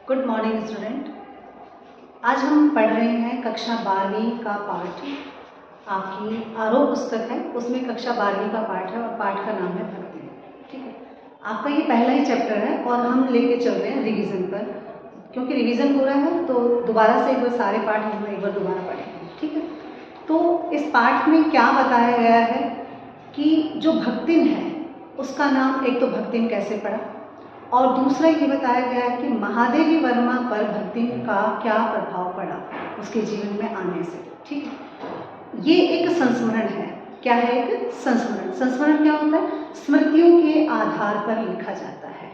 Good morning student. आज हम पढ़ रहे हैं कक्षा 12वीं का पाठ। आपकी आरोह पुस्तक है, उसमें कक्षा 12वीं का पाठ है और पाठ का नाम है भक्ति। ठीक है, आपका ये पहला ही चैप्टर है और हम लेके चल रहे हैं रिवीजन पर, क्योंकि रिवीजन हो रहा है तो दोबारा से एक बार सारे पाठ हम एक बार दोबारा पढ़ेंगे। ठीक है, तो इस पाठ में क्या बताया गया है कि जो भक्तिन है उसका नाम, एक तो भक्तिन कैसे पड़ा और दूसरा ये बताया गया है कि महादेवी वर्मा पर भक्तिन का क्या प्रभाव पड़ा उसके जीवन में आने से। ठीक है, ये एक संस्मरण है। क्या है? एक संस्मरण। संस्मरण क्या होता है? स्मृतियों के आधार पर लिखा जाता है,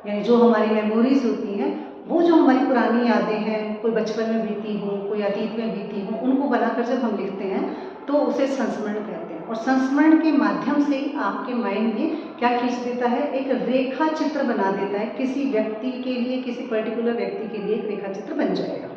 यानी जो हमारी मेमोरीज होती हैं, वो जो हमारी पुरानी यादें हैं, कोई बचपन में बीती हो, कोई अतीत में बीती हो, उनको बनाकर जब हम लिखते हैं तो उसे संस्मरण कहते हैं। और संस्मरण के माध्यम से आपके माइंड में क्या खींच देता है? एक रेखा चित्र बना देता है। किसी व्यक्ति के लिए, किसी पर्टिकुलर व्यक्ति के लिए एक रेखा चित्र बन जाएगा।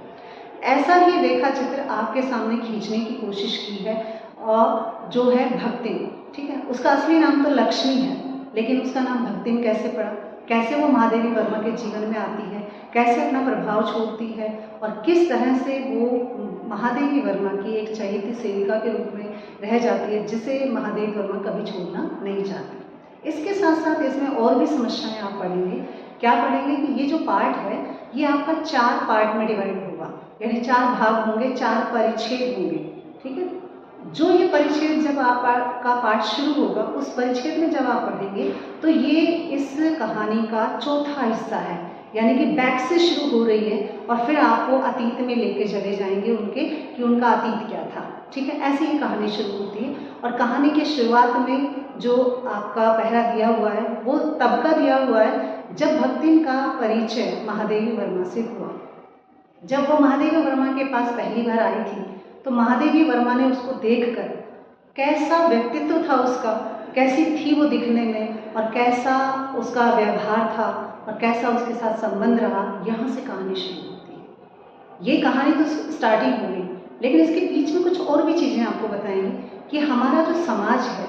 ऐसा ही रेखा चित्र आपके सामने खींचने की कोशिश की है और जो है भक्तिन। ठीक है, उसका असली नाम तो लक्ष्मी है, लेकिन उसका नाम भक्तिन कैसे पड़ा, कैसे वो महादेवी वर्मा के जीवन में आती है, कैसे अपना प्रभाव छोड़ती है और किस तरह से वो महादेवी वर्मा की एक चहेती सेविका के रूप में रह जाती है, जिसे महादेवी वर्मा कभी छोड़ना नहीं चाहती। इसके साथ साथ इसमें और भी समस्याएं आप पढ़ेंगे। क्या पढ़ेंगे कि ये जो पाठ है ये आपका 4 पार्ट में डिवाइड होगा, यानी 4 भाग होंगे, 4 परिच्छेद होंगे। ठीक है, जो ये परिच्छेद जब आपका पाठ शुरू होगा, उस परिच्छेद में जब आप पढ़ेंगे तो ये इस कहानी का चौथा हिस्सा है, यानी कि बैक से शुरू हो रही है और फिर आपको अतीत में लेके चले जाएंगे उनके, कि उनका अतीत क्या था। ठीक है, ऐसी ही कहानी शुरू होती है और कहानी की शुरुआत में जो आपका पहरा दिया हुआ है वो तब का दिया हुआ है जब भक्तिन का परिचय महादेवी वर्मा से हुआ। जब वो महादेवी वर्मा के पास पहली बार आई थी तो महादेवी वर्मा ने उसको देखकर, कैसा व्यक्तित्व था उसका, कैसी थी वो दिखने में और कैसा उसका व्यवहार था और कैसा उसके साथ संबंध रहा, यहाँ से कहानी शुरू होती है। ये कहानी तो स्टार्टिंग हो गई, लेकिन इसके बीच में कुछ और भी चीज़ें आपको बताएंगे कि हमारा जो समाज है,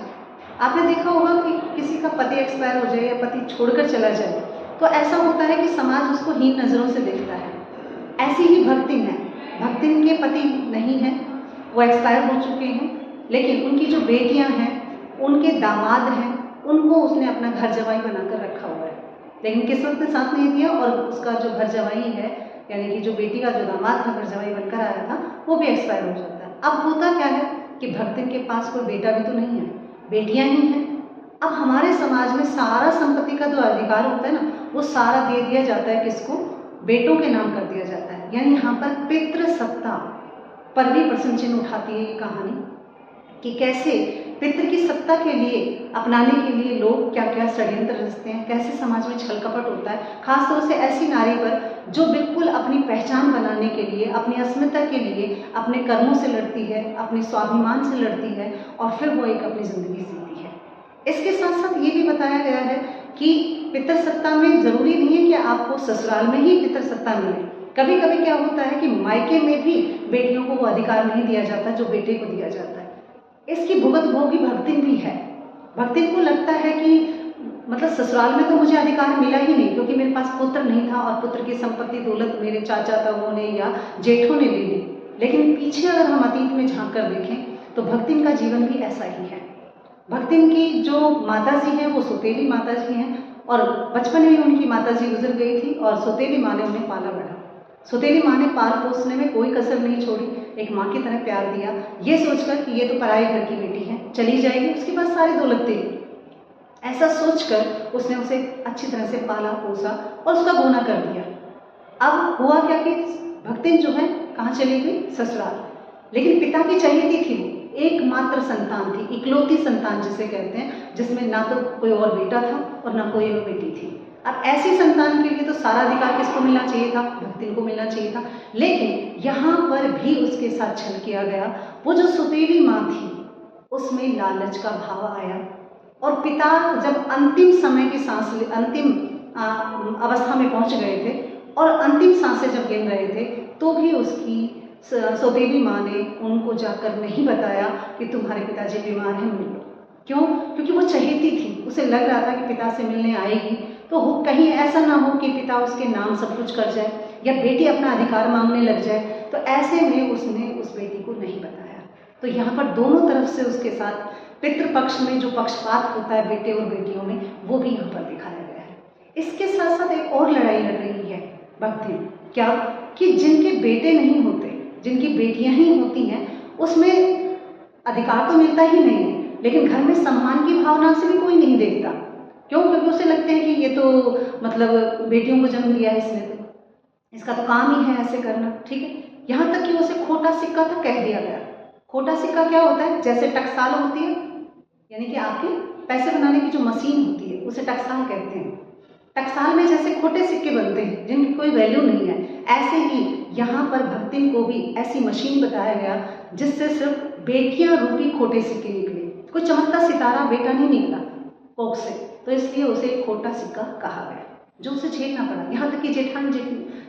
आपने देखा होगा कि किसी का पति एक्सपायर हो जाए या पति छोड़कर चला जाए तो ऐसा होता है कि समाज उसको हीन नज़रों से देखता है। ऐसी ही भक्तिन है। भक्तिन के पति नहीं हैं, वो एक्सपायर हो चुके हैं, लेकिन उनकी जो बेटियां हैं, उनके दामाद हैं, उनको उसने अपना घर जवाई बनाकर रखा हुआ है, लेकिन किस्मत ने साथ नहीं दिया और उसका जो घर जवाई है, यानी कि जो बेटी का जो दामाद था घर जवाई बनकर आया था, वो भी एक्सपायर हो जाता है। अब होता क्या है कि भक्तिन के पास कोई बेटा भी तो नहीं है, बेटियां ही हैं। अब हमारे समाज में सारा संपत्ति का जो अधिकार होता है ना, वो सारा दे दिया जाता है किसको? बेटों के नाम कर दिया जाता है। यानी यहाँ पर पितृसत्ता पर भी प्रश्न चिन्ह उठाती है ये कहानी कि कैसे पितृ की सत्ता के लिए, अपनाने के लिए लोग क्या क्या षड्यंत्र रचते हैं, कैसे समाज में छल कपट होता है, खासतौर से ऐसी नारी पर जो बिल्कुल अपनी पहचान बनाने के लिए, अपनी अस्मिता के लिए अपने कर्मों से लड़ती है, अपने स्वाभिमान से लड़ती है और फिर वो एक अपनी जिंदगी जीती है। इसके साथ साथ ये भी बताया गया है कि पितृसत्ता में जरूरी नहीं है कि आपको ससुराल में ही पितृसत्ता मिले। कभी कभी क्या होता है कि मायके में भी बेटियों को वो अधिकार नहीं दिया जाता जो बेटे को दिया जाता है। इसकी भुगत भोगी भक्तिन भी है। भक्तिन को लगता है कि मतलब ससुराल में तो मुझे अधिकार मिला ही नहीं, क्योंकि मेरे पास पुत्र नहीं था और पुत्र की संपत्ति दौलत मेरे चाचा ताऊओं ने या जेठों ने ले ली। लेकिन पीछे अगर हम अतीत में झांक कर देखें तो भक्तिन का जीवन भी ऐसा ही है। भक्तिन की जो माता जी हैं वो सौतेली माता जी हैं और बचपन में उनकी माता जी गुजर गई थी और सौतेली माँ ने उन्हें पाला बढ़ा। सौतेली माँ ने पाल पोसने में कोई कसर नहीं छोड़ी, एक माँ की तरह प्यार दिया, ये सोचकर कि ये तो पराए घर की बेटी है, चली जाएगी, उसके पास सारी दौलत थी। ऐसा सोचकर उसने उसे अच्छी तरह से पाला पोसा और उसका गोना कर दिया। अब हुआ क्या कि भक्तिन जो है कहाँ चली गई? ससुराल। लेकिन पिता की चहेती थी, एकमात्र संतान थी, इकलौती संतान जिसे कहते हैं, जिसमें ना तो कोई और बेटा था और ना कोई और बेटी थी। अब ऐसी संतान के लिए तो सारा अधिकार किसको मिलना चाहिए था? भक्तिन को मिलना चाहिए था। लेकिन यहाँ पर भी उसके साथ छल किया गया। वो जो सौतेली माँ थी उसमें लालच का भाव आया और पिता जब अंतिम समय की सांस, अंतिम अवस्था में पहुंच गए थे और अंतिम सांसें जब गिन रहे थे तो भी उसकी सौतेली माँ ने उनको जाकर नहीं बताया कि तुम्हारे पिताजी बीमार हैं, मिल लो। क्यों? क्योंकि वो चहेती थी, उसे लग रहा था कि पिता से मिलने आएगी तो कहीं ऐसा ना हो कि पिता उसके नाम सब कुछ कर जाए या बेटी अपना अधिकार मांगने लग जाए। तो ऐसे में उसने उस बेटी को नहीं बताया। तो यहाँ पर दोनों तरफ से उसके साथ पितृपक्ष में जो पक्षपात होता है बेटे और बेटियों में, वो भी यहाँ पर दिखाया गया है। इसके साथ साथ एक और लड़ाई लड़ रही है भक्ति, क्या कि जिनके बेटे नहीं होते, जिनकी बेटियां ही होती हैं, उसमें अधिकार तो मिलता ही नहीं है, लेकिन घर में सम्मान की भावना से भी कोई नहीं देखता। क्यों? क्योंकि उसे लगते हैं कि ये तो मतलब बेटियों को जन्म दिया है इसने, तो इसका तो काम ही है ऐसे करना। ठीक है, यहाँ तक कि उसे खोटा सिक्का तक कह दिया गया। खोटा सिक्का क्या होता है? जैसे टकसाल होती है, यानी कि आपके पैसे बनाने की जो मशीन होती है उसे टकसाल कहते हैं। टकसाल में जैसे खोटे सिक्के बनते हैं जिनकी कोई वैल्यू नहीं है, ऐसे ही यहाँ पर भक्तिन को भी ऐसी मशीन बताया गया जिससे सिर्फ बेटियां रूपी खोटे सिक्के निकले। कोई चमकता सितारा बेटा नहीं निकला कोख से, तो इसलिए उसे खोटा सिक्का कहा गया, जो उसे झेलना पड़ा। यहाँ तक कि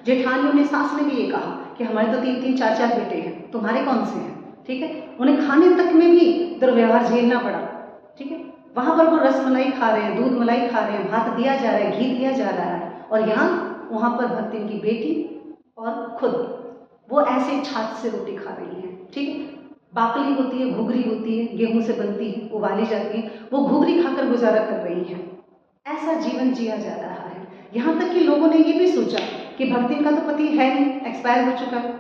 जेठानियों ने, सास ने भी ये कहा कि हमारे तो 3-3 4-4 बेटे हैं, तुम्हारे कौन से हैं? ठीक है, उन्हें खाने तक में भी दुर्व्यवहार झेलना पड़ा। ठीक है, वहां पर वो रसमलाई खा रहे हैं, दूध मलाई खा रहे हैं, भात दिया जा रहा है, घी दिया जा रहा है, और यहाँ वहां पर भक्तिन की बेटी और खुद वो ऐसे छाछ से रोटी खा रही हैं। ठीक है, बाकली होती है, घुघरी होती है, गेहूं से बनती है, उबाली जाती है, वो घुघरी खाकर गुजारा कर रही हैं। ऐसा जीवन जिया जा रहा है। यहाँ तक कि लोगों ने ये भी सोचा कि भक्तिन का तो पति है नहीं, एक्सपायर हो चुका है,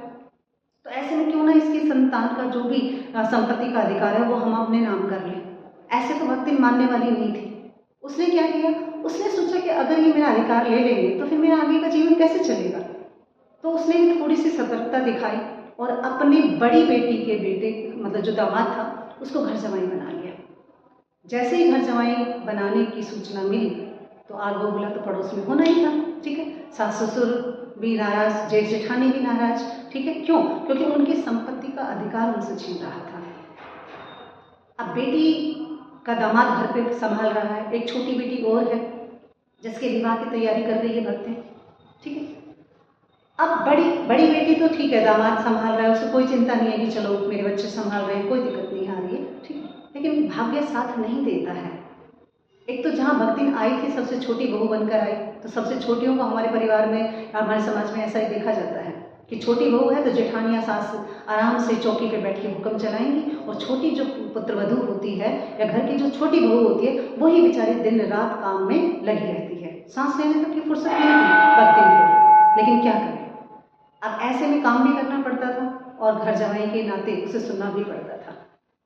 तो ऐसे में क्यों ना इसकी संतान का जो भी संपत्ति का अधिकार है वो हम अपने नाम कर लें। ऐसे तो भक्तिन मानने वाली नहीं थी। उसने क्या किया? उसने सोचा कि अगर ये मेरा अधिकार ले लेंगे तो फिर मेरा आगे का जीवन कैसे चलेगा। तो उसने थोड़ी सी सतर्कता दिखाई और अपनी बड़ी बेटी के बेटे, मतलब जो दामाद था, उसको घर जमाई बना लिया। जैसे ही घर जमाई बनाने की सूचना मिली तो आग बबूला तो पड़ोस में होना ही था। ठीक है, सास ससुर भी नाराज, जेठ जेठानी भी नाराज। ठीक है, क्यों? क्योंकि उनकी संपत्ति का अधिकार उनसे छीन रहा था। अब बेटी का दामाद घर पे संभाल रहा है, एक छोटी बेटी और है जिसके विवाह की तैयारी कर रही है भक्ति। ठीक है, अब बड़ी बेटी तो ठीक है, दामाद संभाल रहा है, उसको कोई चिंता नहीं है कि चलो मेरे बच्चे संभाल रहे हैं, कोई दिक्कत नहीं आ रही है। ठीक है, लेकिन भाग्य साथ नहीं देता है। एक तो जहाँ भक्तिन आई थी सबसे छोटी बहू बनकर आई, तो सबसे छोटियों को हमारे परिवार में, हमारे समाज में ऐसा ही देखा जाता है कि छोटी बहू है तो जेठानियाँ सास आराम से चौकी पे बैठ के हुक्म चलाएंगी, और छोटी जो पुत्रवधू होती है या घर की जो छोटी बहू होती है वही बेचारी दिन रात काम में लगी रहती है। सांस लेने तक की फुर्सत नहीं थी भक्तिन को, लेकिन क्या करें, अब ऐसे में काम भी करना पड़ता था और घर जमाई के नाते उसे सुनना भी पड़ता था।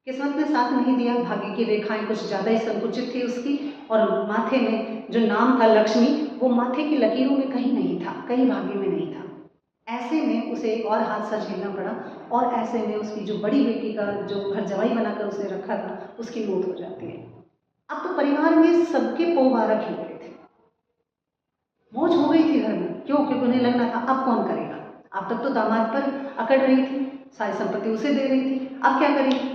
किस्मत ने साथ नहीं दिया, भाग्य की रेखाएं कुछ ज़्यादा ही संकुचित थी उसकी, और माथे में जो नाम था लक्ष्मी, वो माथे की लकीरों में कहीं नहीं था, कहीं भाग्य में नहीं था। ऐसे में उसे एक और हादसा झेलना पड़ा, और ऐसे में उसकी जो बड़ी बेटी का जो घर जमाई बनाकर उसने रखा था उसकी मौत हो जाती है। अब तो परिवार में सबके पोबारा खिल गए थे, मौज हो गई थी घर में। क्यों? क्योंकि उन्हें लगना था अब कौन करेगा। अब तक तो दामाद पर अकड़ रही थी, सारी संपत्ति उसे दे रही थी, अब क्या करेगी।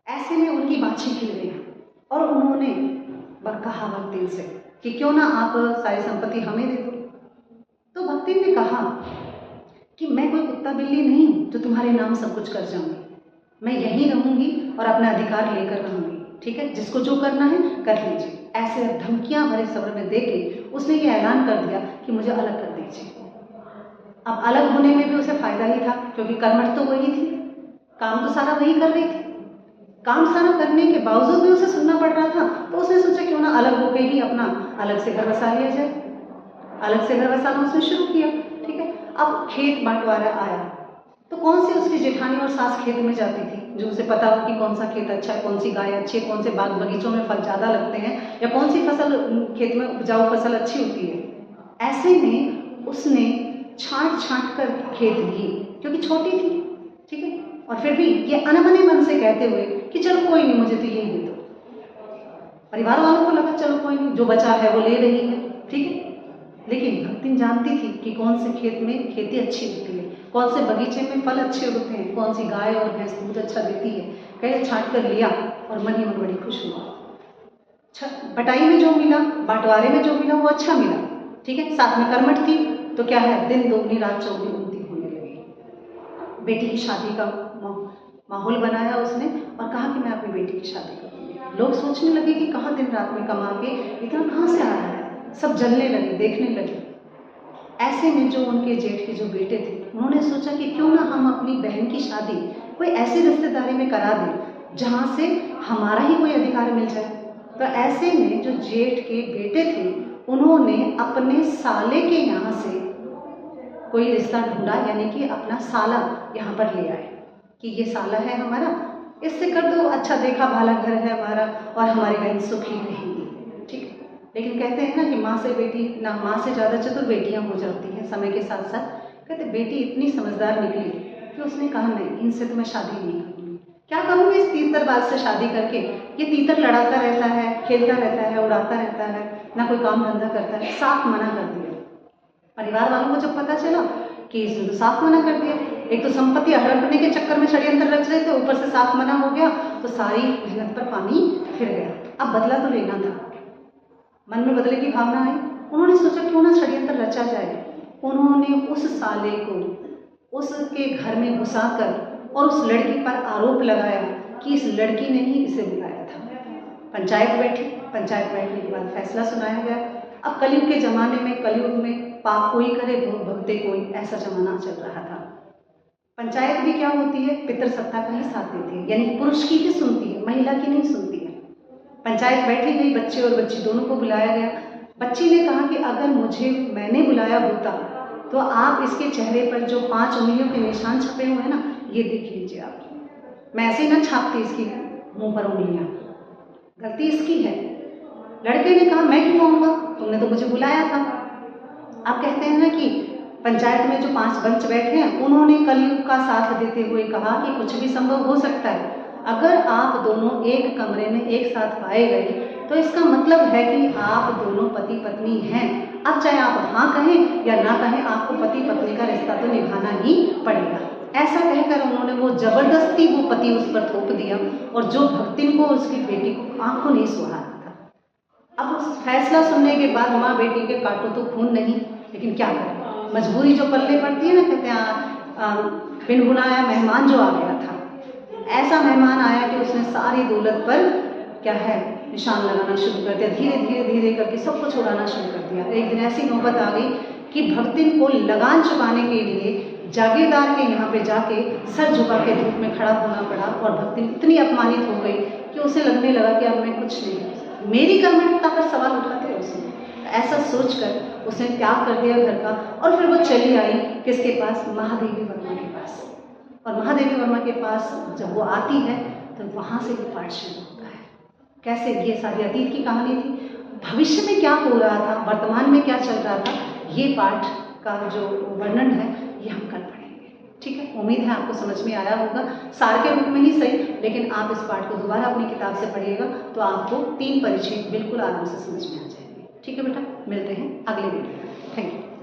ऐसे में उनकी बाछी खिल गई और उन्होंने कहा भक्तिन से कि क्यों ना आप सारी संपत्ति हमें दे दो। तो भक्तिन ने कहा कि मैं कोई कुत्ता बिल्ली नहीं हूं जो तुम्हारे नाम सब कुछ कर जाऊंगी, मैं यहीं रहूंगी और अपना अधिकार लेकर रहूंगी। ठीक है, जिसको जो करना है कर लीजिए। ऐसे धमकियां भरे स्वर में देके उसने ये ऐलान कर दिया कि मुझे अलग कर दीजिए। अब अलग होने में भी उसे फायदा ही था, क्योंकि कर्मठ तो वही थी, काम तो सारा वही कर रही थी। काम सारा करने के बावजूद भी उसे सुनना पड़ रहा था, तो उसने सोचा क्यों ना अलग होकर ही अपना अलग से घर बसा लिया जाए। अलग से घर बसाना उसने शुरू किया। ठीक है, अब खेत बंटवारा आया तो कौन सी उसकी जेठानी और सास खेत में जाती थी जो उसे पता हो कि कौन सा खेत अच्छा है, कौन सी गाय अच्छी है, कौन से बाग बगीचों में फल ज़्यादा लगते हैं, या कौन सी फसल खेत में उपजाऊ फसल अच्छी होती है। ऐसे में उसने छांट कर खेत ली, क्योंकि छोटी थी। ठीक है, और फिर भी ये अनबने मन से कहते हुए कि चलो कोई नहीं, मुझे तो यही दे दो। परिवार वालों को लगा चलो कोई नहीं, जो बचा है वो ले रही है। ठीक है, लेकिन भक्तिन जानती थी कि कौन से खेत में खेती अच्छी होती है, कौन से बगीचे में फल अच्छे होते हैं, कौन सी गाय और भैंस दूध अच्छा देती है। कहे छांट कर लिया और मन ही मन बड़ी खुश हुआ। बटाई में जो मिला, बंटवारे में जो मिला वो अच्छा मिला। ठीक है, साथ में कर्मठ थी तो क्या है, दिन दोगुनी रात चौगुनी उनती होने लगी। बेटी की शादी का माहौल बनाया उसने और कहा कि मैं अपनी बेटी की शादी करूँगी। लोग सोचने लगे कि कहाँ दिन रात में कमा के इतना कहाँ से आ रहा है, सब जलने लगे, देखने लगे। ऐसे में जो उनके जेठ के जो बेटे थे, उन्होंने सोचा कि क्यों ना हम अपनी बहन की शादी कोई ऐसी रिश्तेदारी में करा दें जहाँ से हमारा ही कोई अधिकार मिल जाए। तो ऐसे में जो जेठ के बेटे थे, उन्होंने अपने साले के यहाँ से कोई रिश्ता ढूंढा, यानी कि अपना साला यहाँ पर ले आए कि ये साला है हमारा, इससे कर दो, अच्छा देखा भाला घर है हमारा और हमारी बहन सुखी रहेंगी, ठीक है। लेकिन कहते हैं ना कि माँ से बेटी ना, माँ से ज़्यादा चतुर बेटियाँ हो जाती हैं समय के साथ साथ। कहते बेटी इतनी समझदार निकली कि उसने कहा नहीं, इनसे तो मैं शादी नहीं करूँगी। क्या करूँगी इस तीतरबाज से शादी करके? ये तीतर लड़ाता रहता है, खेलता रहता है, उड़ाता रहता है, ना कोई काम धंधा करता है। साफ मना कर दिया। परिवार वालों को जब पता चला कि इसने तो साफ मना कर दिया, एक तो संपत्ति हड़पने के चक्कर में षड्यंत्र रच रहे थे, ऊपर से साफ मना हो गया, तो सारी मेहनत पर पानी फिर गया। अब बदला तो लेना था, मन में बदले की भावना आई। उन्होंने सोचा क्यों ना षड्यंत्र रचा जाए। उन्होंने उस साले को उसके घर में घुसाकर और उस लड़की पर आरोप लगाया कि इस लड़की ने ही इसे बुलाया था। पंचायत बैठी, पंचायत बैठने के बाद फैसला सुनाया गया। अब कलयुग के ज़माने में, कलयुग में पाप कोई करे भोग भगते कोई, ऐसा ज़माना चल रहा था। पंचायत भी क्या होती है, पितृसत्ता का ही साथ देती है, यानी पुरुष की ही सुनती है, महिला की नहीं सुनती है। पंचायत बैठी गई, बच्चे और बच्ची दोनों को बुलाया गया। बच्ची ने कहा कि अगर मैंने बुलाया होता तो आप इसके चेहरे पर जो 5 उंगलियों के निशान छपे हुए हैं ना, ये देख लीजिए आप। मैं ऐसे ही ना छापती इसकी मुंह पर उंगलियां, गलती इसकी है। लड़के ने कहा मैं क्यों आऊँगा, तुमने तो मुझे बुलाया था। आप कहते हैं ना कि पंचायत में जो 5 पंच बैठे हैं, उन्होंने कलयुग का साथ देते हुए कहा कि कुछ भी संभव हो सकता है। अगर आप दोनों एक कमरे में एक साथ पाए गए तो इसका मतलब है कि आप दोनों पति पत्नी हैं। अब चाहे आप हाँ कहें या ना कहें, आपको पति पत्नी का रिश्ता तो निभाना ही पड़ेगा। ऐसा कहकर उन्होंने वो जबरदस्ती वो पति उस पर थोप दिया, और जो भक्तिन को, उसकी बेटी को आंखों नहीं सुहाना था। अब उस फैसला सुनने के बाद माँ बेटी के काटो तो खून नहीं, लेकिन क्या करें, मजबूरी जो पल्ले पड़ती है ना। कहते हैं बिन बुलाया मेहमान जो आ गया था। ऐसा मेहमान आया कि उसने सारी दौलत पर क्या है निशान लगाना शुरू कर दिया। धीरे धीरे धीरे करके सब कुछ उड़ाना शुरू कर दिया। एक दिन ऐसी नौबत आ गई कि भक्तिन को लगान चुकाने के लिए जागीरदार के यहाँ पे जाके सर झुका के धूप में खड़ा होना पड़ा, और भक्तिन इतनी अपमानित हो गई कि उसे लगने लगा कि अब मैं कुछ नहीं, मेरी कर्मठता पर सवाल उठाते हैं उसने। ऐसा सोचकर उसने त्याग कर दिया घर का, और फिर वो चली आई किसके पास, महादेवी वर्मा के पास। और महादेवी वर्मा के पास जब वो आती है तो वहाँ से भी पाठ शुरू होता है। कैसे, ये सारी अतीत की कहानी थी, भविष्य में क्या हो रहा था, वर्तमान में क्या चल रहा था, ये पाठ का जो वर्णन है ये हम कर पढ़ेंगे। ठीक है, उम्मीद है आपको समझ में आया होगा, सार के रूप में ही सही, लेकिन आप इस पाठ को दोबारा अपनी किताब से पढ़िएगा तो आपको 3 परिचय बिल्कुल आराम से समझ में आ जाएंगे। ठीक है बेटा, मिलते हैं अगले वीडियो में। Thank you.